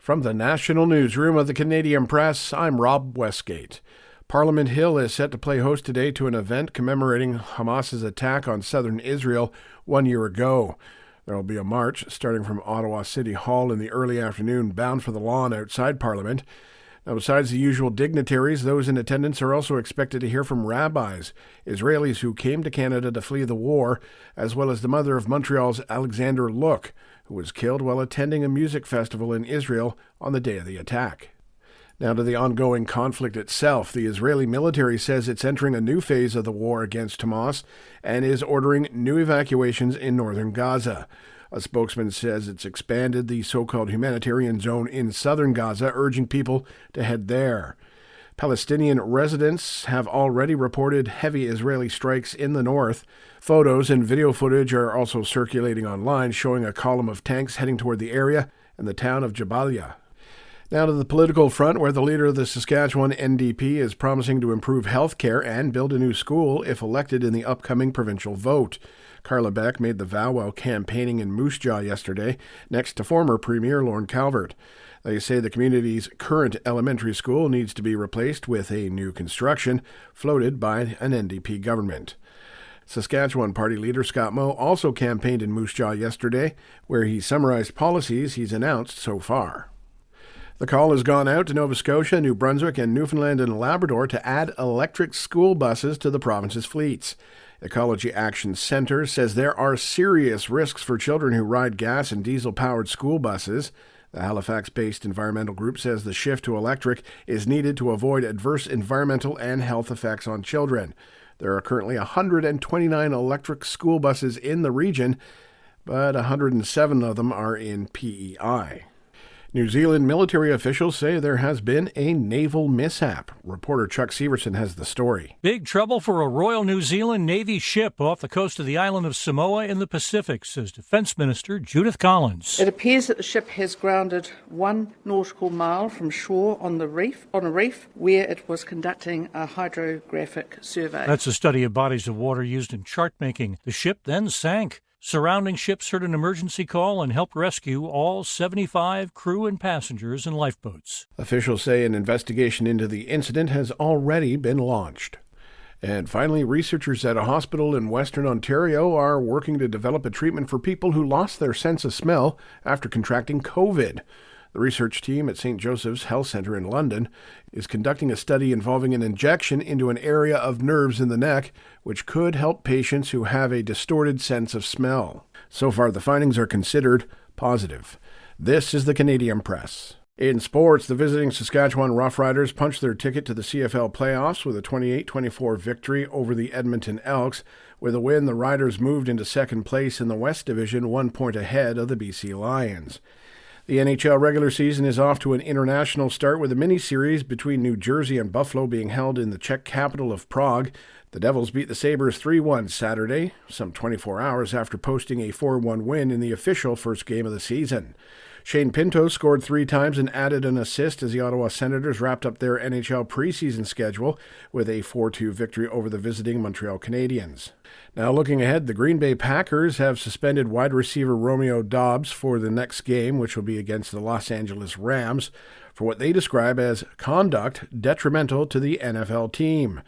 From the National Newsroom of the Canadian Press, I'm Rob Westgate. Parliament Hill is set to play host today to an event commemorating Hamas's attack on southern Israel 1 year ago. There will be a march starting from Ottawa City Hall in the early afternoon, bound for the lawn outside Parliament. Now, besides the usual dignitaries, those in attendance are also expected to hear from rabbis, Israelis who came to Canada to flee the war, as well as the mother of Montreal's Alexander Look, who was killed while attending a music festival in Israel on the day of the attack. Now to the ongoing conflict itself. The Israeli military says it's entering a new phase of the war against Hamas and is ordering new evacuations in northern Gaza. A spokesman says it's expanded the so-called humanitarian zone in southern Gaza, urging people to head there. Palestinian residents have already reported heavy Israeli strikes in the north. Photos and video footage are also circulating online, showing a column of tanks heading toward the area and the town of Jabalia. Now to the political front, where the leader of the Saskatchewan NDP is promising to improve health care and build a new school if elected in the upcoming provincial vote. Carla Beck made the vow while campaigning in Moose Jaw yesterday, next to former Premier Lorne Calvert. They say the community's current elementary school needs to be replaced with a new construction floated by an NDP government. Saskatchewan Party leader Scott Moe also campaigned in Moose Jaw yesterday, where he summarized policies he's announced so far. The call has gone out to Nova Scotia, New Brunswick, and Newfoundland and Labrador to add electric school buses to the province's fleets. Ecology Action Centre says there are serious risks for children who ride gas and diesel-powered school buses. The Halifax-based environmental group says the shift to electric is needed to avoid adverse environmental and health effects on children. There are currently 129 electric school buses in the region, but 107 of them are in PEI. New Zealand military officials say there has been a naval mishap. Reporter Chuck Severson has the story. Big trouble for a Royal New Zealand Navy ship off the coast of the island of Samoa in the Pacific, says Defence Minister Judith Collins. It appears that the ship has grounded 1 nautical mile from shore on a reef where it was conducting a hydrographic survey. That's a study of bodies of water used in chart making. The ship then sank. Surrounding ships heard an emergency call and helped rescue all 75 crew and passengers in lifeboats. Officials say an investigation into the incident has already been launched. And finally, researchers at a hospital in Western Ontario are working to develop a treatment for people who lost their sense of smell after contracting COVID. The research team at St. Joseph's Health Centre in London is conducting a study involving an injection into an area of nerves in the neck, which could help patients who have a distorted sense of smell. So far, the findings are considered positive. This is the Canadian Press. In sports, the visiting Saskatchewan Roughriders punched their ticket to the CFL playoffs with a 28-24 victory over the Edmonton Elks. With a win, the Riders moved into second place in the West Division, 1 point ahead of the BC Lions. The NHL regular season is off to an international start with a mini-series between New Jersey and Buffalo being held in the Czech capital of Prague. The Devils beat the Sabres 3-1 Saturday, some 24 hours after posting a 4-1 win in the official first game of the season. Shane Pinto scored 3 times and added an assist as the Ottawa Senators wrapped up their NHL preseason schedule with a 4-2 victory over the visiting Montreal Canadiens. Now looking ahead, the Green Bay Packers have suspended wide receiver Romeo Doubs for the next game, which will be against the Los Angeles Rams, for what they describe as conduct detrimental to the NFL team.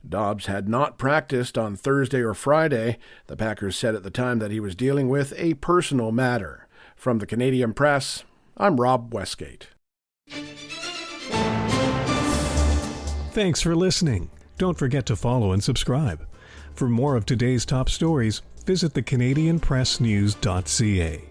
Doubs had not practiced on Thursday or Friday. The Packers said at the time that he was dealing with a personal matter. From the Canadian Press, I'm Rob Westgate. Thanks for listening. Don't forget to follow and subscribe. For more of today's top stories, visit thecanadianpressnews.ca.